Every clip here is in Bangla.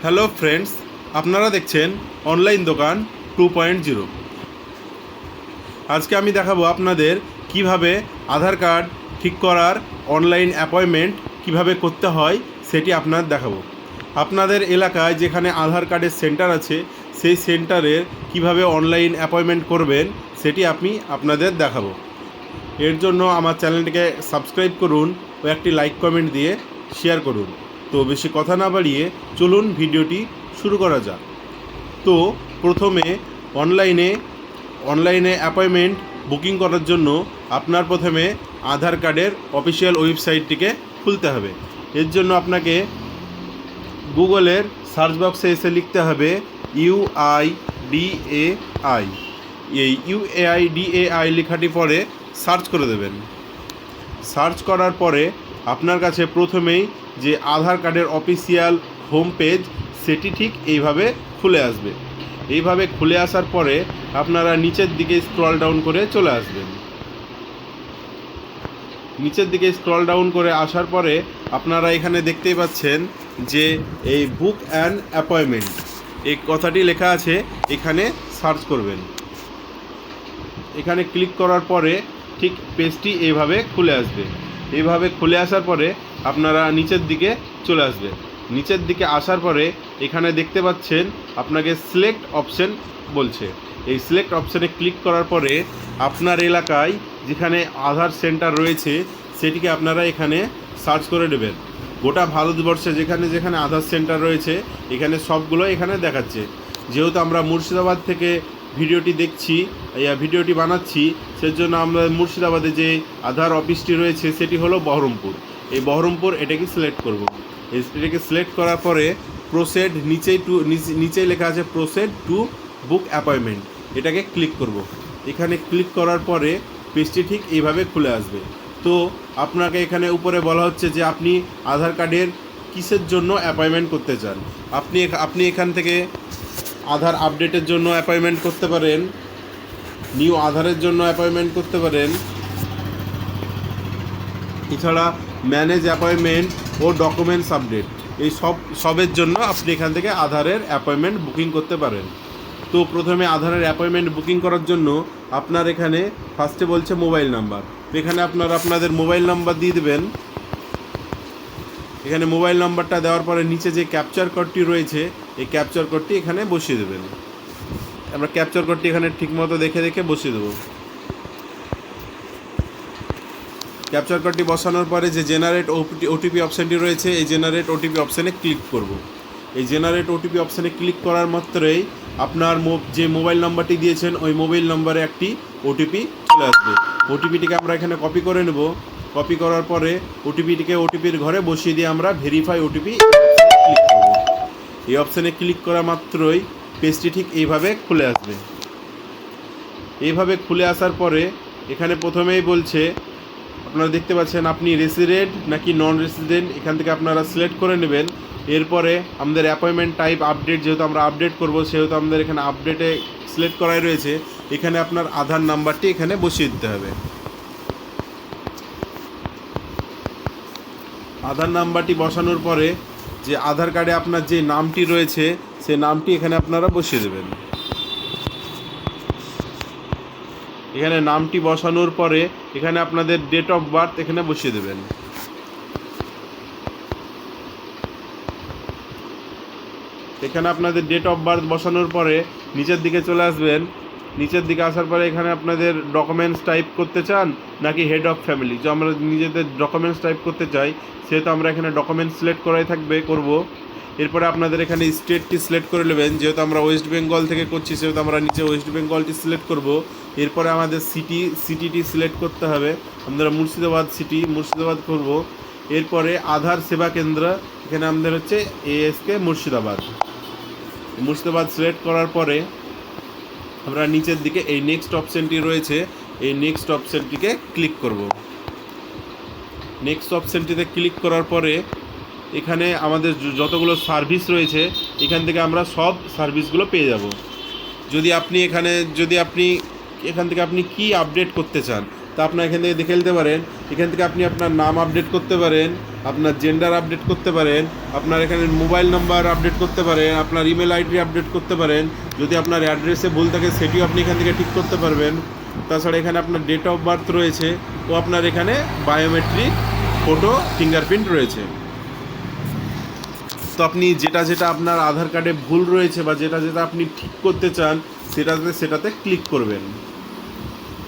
হ্যালো ফ্রেন্ডস, আপনারা দেখছেন অনলাইন দোকান 2.0। আজকে আমি দেখাবো আপনাদের কিভাবে আধার কার্ড ঠিক করার অনলাইন অ্যাপয়েন্টমেন্ট কিভাবে করতে হয় সেটি আপনার দেখাবো। আপনাদের এলাকায় যেখানে আধার কার্ডের সেন্টার আছে সেই সেন্টারের কিভাবে অনলাইন অ্যাপয়েন্টমেন্ট করবেন সেটি আমি আপনাদের দেখাবো। এর জন্য আমার চ্যানেলটিকে সাবস্ক্রাইব করুন ও একটি লাইক কমেন্ট দিয়ে শেয়ার করুন। তো বেশি কথা না বাড়িয়ে চলুন ভিডিওটি শুরু করা যাক। তো প্রথমে অনলাইনে অ্যাপয়েন্টমেন্ট বুকিং করার জন্য আপনার প্রথমে আধার কার্ডের অফিসিয়াল ওয়েবসাইটটিকে খুলতে হবে। এর জন্য আপনাকে গুগলের সার্চ বক্সে এসে লিখতে হবে UIDAI। এই UIDAI লেখাটি পরে সার্চ করে দেবেন। সার্চ করার পরে আপনার কাছে প্রথমেই যে আধার কার্ডের অফিসিয়াল হোম পেজ সেটি ঠিক এইভাবে খুলে আসবে। এইভাবে খুলে আসার পরে আপনারা নিচের দিকে স্ক্রল ডাউন করে চলে আসবেন। নিচের দিকে স্ক্রল ডাউন করে আসার পরে আপনারা এখানে দেখতেই পাচ্ছেন যে এই বুক অ্যান্ড অ্যাপয়েন্টমেন্ট এই কথাটি লেখা আছে, এখানে সার্চ করবেন। এখানে ক্লিক করার পরে ঠিক পেজটি এইভাবে খুলে আসবে। এইভাবে খুলে আসার পরে আপনারা নিচের দিকে চলে আসবে। নিচের দিকে আসার পরে এখানে দেখতে পাচ্ছেন আপনাকে সিলেক্ট অপশন বলছে। এই সিলেক্ট অপশানে ক্লিক করার পরে আপনার এলাকায় যেখানে আধার সেন্টার রয়েছে সেটিকে আপনারা এখানে সার্চ করে নেবেন। গোটা ভারতবর্ষে যেখানে যেখানে আধার সেন্টার রয়েছে এখানে সবগুলো এখানে দেখাচ্ছে। যেহেতু আমরা মুর্শিদাবাদ থেকে ভিডিওটি বানাচ্ছি, সেজন্য আমরা মুর্শিদাবাদে যে আধার অফিসটি রয়েছে সেটি হলো বহরমপুর। এই বহরমপুর এটাকে সিলেক্ট করব। এটাকে সিলেক্ট করার পরে প্রোসেড নিচেই লেখা আছে প্রোসেড টু বুক অ্যাপয়েন্টমেন্ট, এটাকে ক্লিক করব। এখানে ক্লিক করার পরে পেজটি ঠিক এইভাবে খুলে আসবে। তো আপনাকে এখানে উপরে বলা হচ্ছে যে আপনি আধার কার্ডের কিসের জন্য অ্যাপয়েন্টমেন্ট করতে চান। আপনি এখান থেকে আধার আপডেটের জন্য অ্যাপয়েন্টমেন্ট করতে পারেন, নিউ আধারের জন্য অ্যাপয়েন্টমেন্ট করতে পারেন, এছাড়া ম্যানেজ অ্যাপয়েন্টমেন্ট ও ডকুমেন্টস আপডেট, এই সবের জন্য আপনি এখান থেকে আধারের অ্যাপয়েন্টমেন্ট বুকিং করতে পারেন। তো প্রথমে আধারের অ্যাপয়েন্টমেন্ট বুকিং করার জন্য আপনার এখানে ফার্স্টে বলছে মোবাইল নাম্বার। তো এখানে আপনারা আপনাদের মোবাইল নাম্বার দিয়ে দেবেন। এখানে মোবাইল নাম্বারটা দেওয়ার পরে নিচে যে ক্যাপচার কোডটি রয়েছে এই ক্যাপচার কোডটি এখানে বসিয়ে দেবেন। আমরা ক্যাপচার কোডটি এখানে ঠিকমতো দেখে বসিয়ে দেবো। ক্যাপচার কোডটি বসানোর পরে যে জেনারেট ওটিপি অপশানটি রয়েছে এই জেনারেট ওটিপি অপশানে ক্লিক করব। এই জেনারেট ওটিপি অপশানে ক্লিক করার মাত্রই আপনার যে মোবাইল নাম্বারটি দিয়েছেন ওই মোবাইল নাম্বারে একটি ওটিপি চলে আসবে। ওটিপিটিকে আমরা এখানে কপি করে নেব। কপি করার পরে ওটিপির ঘরে বসিয়ে দিয়ে আমরা ভেরিফাই ওটিপি ক্লিক করব। এই অপশানে ক্লিক করা মাত্রই পেজটি ঠিক এইভাবে খুলে আসবে। এইভাবে খুলে আসার পরে এখানে প্রথমেই বলছে, আপনারা দেখতে পাচ্ছেন আপনি রেসিডেন্ট নাকি নন রেসিডেন্ট, এখান থেকে আপনারা সিলেক্ট করে নেবেন। এরপরে আমাদের অ্যাপয়েন্টমেন্ট টাইপ আপডেট, যেহেতু আমরা আপডেট করব সেহেতু আমাদের এখানে আপডেটে সিলেক্ট করাই রয়েছে। এখানে আপনার আধার নাম্বারটি এখানে বসিয়ে দিতে হবে। আধার নাম্বারটি বসানোর পরে যে আধার কার্ডে আপনার যে নামটি রয়েছে সেই নামটি এখানে আপনারা বসিয়ে দেবেন। এখানে নামটি বসানোর পরে এখানে আপনাদের ডেট অফ বার্থ এখানে বসিয়ে দেবেন। এখানে আপনাদের ডেট অফ বার্থ বসানোর পরে নিচের দিকে চলে আসবেন। নিচের দিকে আসার পরে এখানে আপনাদের ডকুমেন্টস টাইপ করতে চান নাকি হেড অফ ফ্যামিলি, যে আমরা নিজেদের ডকুমেন্টস টাইপ করতে চাই সেহেতু আমরা এখানে ডকুমেন্টস সিলেক্ট করাই করব। এরপরে আপনাদের এখানে স্টেটটি সিলেক্ট করে নেবেন। যেহেতু আমরা ওয়েস্ট বেঙ্গল থেকে করছি সেহেতু আমরা নিচে ওয়েস্ট বেঙ্গলটি সিলেক্ট করব। এরপরে আমাদের সিটিটি সিলেক্ট করতে হবে। আমরা মুর্শিদাবাদ করব। এরপরে আধার সেবা কেন্দ্র, এখানে আমাদের হচ্ছে ASK মুর্শিদাবাদ সিলেক্ট করার পরে আমরা নিচের দিকে এই নেক্সট অপশানটি রয়েছে, এই নেক্সট অপশানটিকে ক্লিক করব। নেক্সট অপশানটিতে ক্লিক করার পরে এখানে আমাদের যতগুলো সার্ভিস রয়েছে এখান থেকে আমরা সব সার্ভিসগুলো পেয়ে যাব। যদি আপনি এখান থেকে আপনি কি আপডেট করতে চান তা আপনার এখান থেকে দেখে নিতে পারেন। এখান থেকে আপনি আপনার নাম আপডেট করতে পারেন, আপনার জেন্ডার আপডেট করতে পারেন, আপনার এখানে মোবাইল নাম্বার আপডেট করতে পারেন, আপনার ইমেল আইডি আপডেট করতে পারেন, যদি আপনার অ্যাড্রেসে ভুল থাকে সেটিও আপনি এখান থেকে ঠিক করতে পারবেন। তাছাড়া এখানে আপনার ডেট অফ বার্থ রয়েছে ও আপনার এখানে বায়োমেট্রিক ফটো ফিঙ্গারপ্রিন্ট রয়েছে। তো আপনি যেটা যেটা আপনার আধার কার্ডে ভুল রয়েছে বা যেটা যেটা আপনি ঠিক করতে চান সেটাতে ক্লিক করবেন।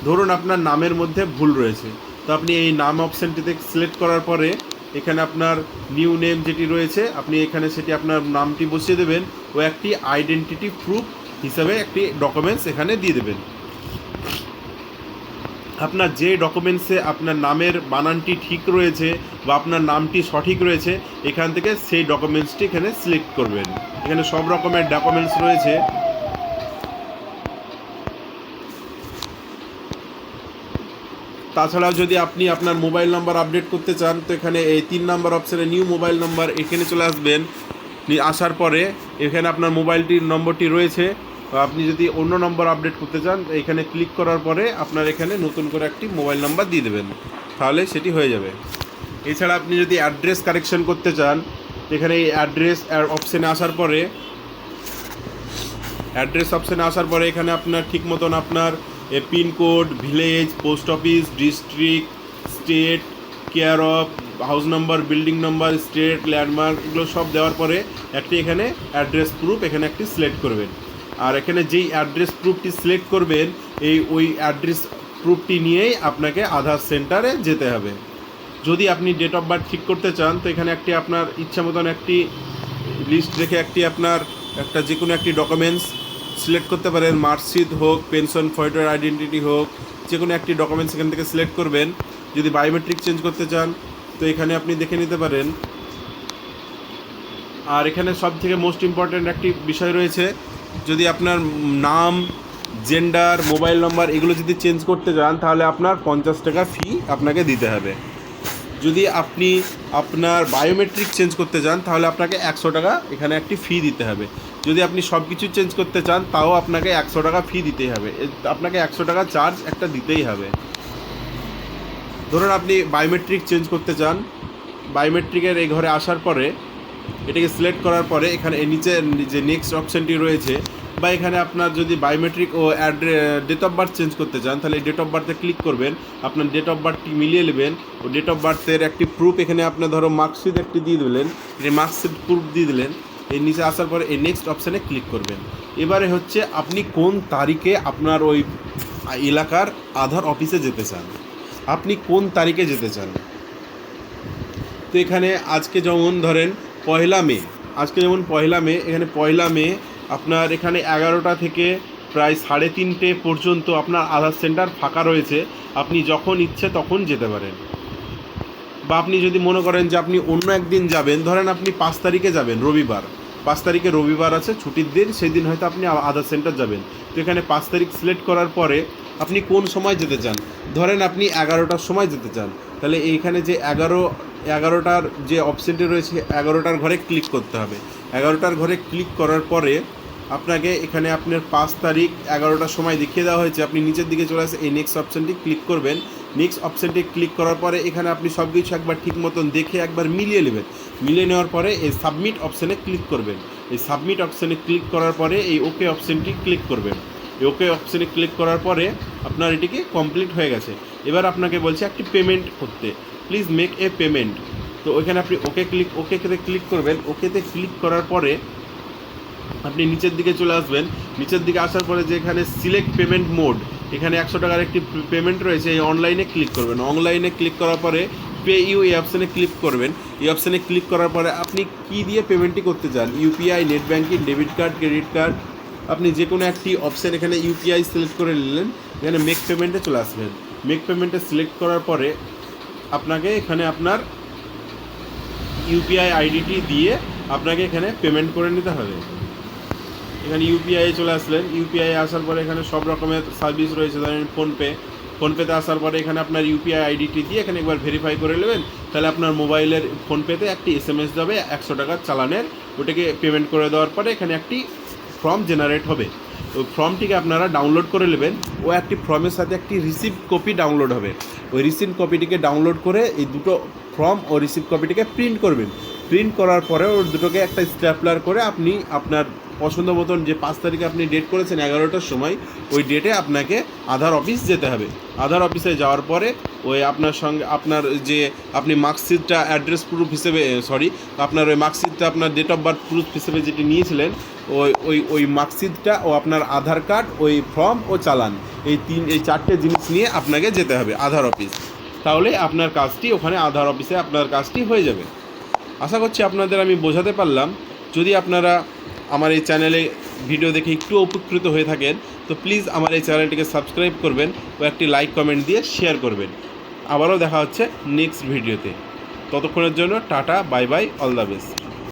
ধরুন আপনার নামের মধ্যে ভুল রয়েছে, তো আপনি এই নাম অপশানটিতে সিলেক্ট করার পরে এখানে আপনার নিউ নেম যেটি রয়েছে আপনি এখানে সেটি আপনার নামটি বসিয়ে দেবেন ও একটি আইডেন্টিটি প্রুফ হিসাবে একটি ডকুমেন্টস এখানে দিয়ে দেবেন। আপনার যে ডকুমেন্টসে আপনার নামের বানানটি ঠিক রয়েছে বা আপনার নামটি সঠিক রয়েছে এখান থেকে সেই ডকুমেন্টসটি এখানে সিলেক্ট করবেন। এখানে সব রকমের ডকুমেন্টস রয়েছে। তাছাড়াও যদি আপনি আপনার মোবাইল নাম্বার আপডেট করতে চান তো এখানে এই 3 নাম্বার অপশানে নিউ মোবাইল নাম্বার এখানে চলে আসবেন। আসার পরে এখানে আপনার মোবাইলটির নম্বরটি রয়েছে, আপনি যদি অন্য নম্বর আপডেট করতে চান এখানে ক্লিক করার পরে আপনার এখানে নতুন করে একটি মোবাইল নাম্বার দিয়ে দেবেন, তাহলে সেটি হয়ে যাবে। এছাড়া আপনি যদি অ্যাড্রেস কারেকশন করতে চান এখানে এই অ্যাড্রেস অপশানে আসার পরে এখানে আপনার ঠিক মতন আপনার pin code, village, post office, district, state, care of, house number, building number, state, landmark এগুলো সব দেওয়ার পরে একটি এখানে অ্যাড্রেস প্রুফ এখানে একটি সিলেক্ট করবেন। আর এখানে যেই অ্যাড্রেস প্রুফটি সিলেক্ট করবেন ওই অ্যাড্রেস প্রুফটি নিয়েই আপনাকে আধার সেন্টারে যেতে হবে। যদি আপনি ডেট অফ বার্থ ঠিক করতে চান তো এখানে একটি আপনার ইচ্ছা মতন একটি লিস্ট রেখে একটি আপনার একটা যে কোনো একটি ডকুমেন্টস সিলেক্ট করতে পারেন, মার্কশিট হোক, পেনশন, ফটোর আইডেন্টিটি হোক, যে কোনো একটি ডকুমেন্টস এখান থেকে সিলেক্ট করবেন। যদি বায়োমেট্রিক চেঞ্জ করতে চান তো এখানে আপনি দেখে নিতে পারেন। আর এখানে সব থেকে মোস্ট ইম্পর্ট্যান্ট একটি বিষয় রয়েছে, যদি আপনার নাম, জেন্ডার, মোবাইল নাম্বার এগুলো যদি চেঞ্জ করতে চান তাহলে আপনার 50 টাকা ফি আপনাকে দিতে হবে। যদি আপনি আপনার বায়োমেট্রিক চেঞ্জ করতে চান তাহলে আপনাকে 100 টাকা এখানে একটি ফি দিতে হবে। যদি আপনি সব কিছু চেঞ্জ করতে চান তাও আপনাকে 100 টাকা ফি দিতেই হবে, আপনাকে 100 টাকা চার্জ একটা দিতেই হবে। ধরুন আপনি বায়োমেট্রিক চেঞ্জ করতে চান, বায়োমেট্রিকের এই ঘরে আসার পরে এটাকে সিলেক্ট করার পরে এখানে নিচে যে নেক্সট অপশানটি রয়েছে বা এখানে আপনার যদি বায়োমেট্রিক ও ডেট অফ বার্থ চেঞ্জ করতে চান তাহলে ডেট অফ বার্থে ক্লিক করবেন, আপনার ডেট অফ বার্থটি মিলিয়ে নেবেন ও ডেট অফ বার্থের একটি প্রুফ এখানে আপনার ধরো মার্কশিট একটি দিয়ে দিলেন, এই মার্কশিট প্রুফ দিয়ে দিলেন। এই নিচে আসার পরে এই নেক্সট অপশানে ক্লিক করবেন। এবারে হচ্ছে আপনি কোন তারিখে আপনার ওই এলাকার আধার অফিসে যেতে চান, আপনি কোন তারিখে যেতে চান। তো এখানে আজকে যেমন ধরেন পয়লা মে, এখানে পয়লা মে আপনার এখানে 11টা থেকে প্রায় 3:30 পর্যন্ত আপনার আধার সেন্টার ফাঁকা রয়েছে, আপনি যখন ইচ্ছে তখন যেতে পারেন। বা আপনি যদি মনে করেন যে আপনি অন্য একদিন যাবেন, ধরেন আপনি 5 তারিখে যাবেন, রবিবার, 5 তারিখে রবিবার আছে ছুটির দিন, সেই দিন হয়তো আপনি আধার সেন্টার যাবেন। তো এখানে 5 তারিখ সিলেক্ট করার পরে আপনি কোন সময় যেতে চান, ধরেন আপনি 11টার সময় যেতে চান, তাহলে এইখানে যে 11টার যে অপশানটি রয়েছে 11টার ঘরে ক্লিক করতে হবে। 11টার ঘরে ক্লিক করার পরে আপনাকে এখানে আপনার 5 তারিখ 11টার সময় দেখিয়ে দেওয়া হয়েছে, আপনি নিচের দিকে চলে আসে এই নেক্সট অপশানটি ক্লিক করবেন। নেক্সট অপশানটি ক্লিক করার পরে এখানে আপনি সব কিছু একবার ঠিক মতন দেখে একবার মিলিয়ে নেবেন। মিলিয়ে নেওয়ার পরে এই সাবমিট অপশানে ক্লিক করবেন। এই সাবমিট অপশানে ক্লিক করার পরে এই ওকে অপশানটি ক্লিক করবেন। এই ওকে অপশানে ক্লিক করার পরে আপনার এটিকে কমপ্লিট হয়ে গেছে। এবার আপনাকে বলছে একটি পেমেন্ট করতে, প্লিজ মেক এ পেমেন্ট। তো ওইখানে আপনি ওকেতে ক্লিক করবেন। ওকেতে ক্লিক করার পরে আপনি নিচের দিকে চলে আসবেন। নিচের দিকে আসার পরে যে এখানে সিলেক্ট পেমেন্ট মোড, এখানে 100 টাকার একটি পেমেন্ট রয়েছে, এই অনলাইনে ক্লিক করবেন। অনলাইনে ক্লিক করার পরে পে ইউ এই অপশানে ক্লিক করবেন। এই অপশানে ক্লিক করার পরে আপনি কি দিয়ে পেমেন্টটি করতে চান, UPI, net banking, debit card, credit card, আপনি যে কোনো একটি অপশান এখানে ইউপিআই সিলেক্ট করে নিলেন। এখানে মেক পেমেন্টে চলে আসবেন। মেক পেমেন্টে সিলেক্ট করার পরে আপনাকে এখানে আপনার ইউপিআই আইডিটি দিয়ে আপনাকে এখানে পেমেন্ট করে নিতে হবে। এখানে ইউপিআই চলে আসলেন। ইউপিআই আসার পরে এখানে সব রকমের সার্ভিস রয়েছে, ধরেন ফোনপেতে আসার পরে এখানে আপনার ইউপিআই আইডিটি দিয়ে এখানে একবার ভেরিফাই করে নেবেন, তাহলে আপনার মোবাইলের ফোনপেতে একটি এসএমএস যাবে 100 টাকার চালানের, ওটাকে পেমেন্ট করে দেওয়ার পরে এখানে একটি ফর্ম জেনারেট হবে। ওই ফর্মটিকে আপনারা ডাউনলোড করে নেবেন। ও একটি ফর্মের সাথে একটি রিসিপ্ট কপি ডাউনলোড হবে। ওই রিসিপ্ট কপিটিকে ডাউনলোড করে এই দুটো ফর্ম ও রিসিভ কপিটিকে প্রিন্ট করবেন। প্রিন্ট করার পরে ওর দুটোকে একটা স্ট্যাপলার করে আপনি আপনার পছন্দ মতন যে 5 তারিখে আপনি ডেট করেছেন 11টার সময়, ওই ডেটে আপনাকে আধার অফিস যেতে হবে। আধার অফিসে যাওয়ার পরে ওই আপনার সঙ্গে আপনার যে আপনি মার্কশিটটা অ্যাড্রেস প্রুফ হিসেবে আপনার ওই মার্কশিটটা আপনার ডেট অফ বার্থ প্রুফ হিসেবে যেটি নিয়েছিলেন, ওই মার্কশিটটা ও আপনার আধার কার্ড, ওই ফর্ম ও চালান, এই 4টে জিনিস নিয়ে আপনাকে যেতে হবে আধার অফিস। তাহলে আপনার কাজটি ওখানে আধার অফিসে আপনার কাজটি হয়ে যাবে। আশা করছি আপনাদের আমি বোঝাতে পারলাম। যদি আপনারা আমার এই চ্যানেলে ভিডিও দেখে একটু উপকৃত হয়ে থাকেন তো প্লিজ আমার এই চ্যানেলটিকে সাবস্ক্রাইব করবেন ও একটি লাইক কমেন্ট দিয়ে শেয়ার করবেন। আবারও দেখা হচ্ছে নেক্সট ভিডিওতে। ততক্ষণের জন্য tata, bye bye, all the best.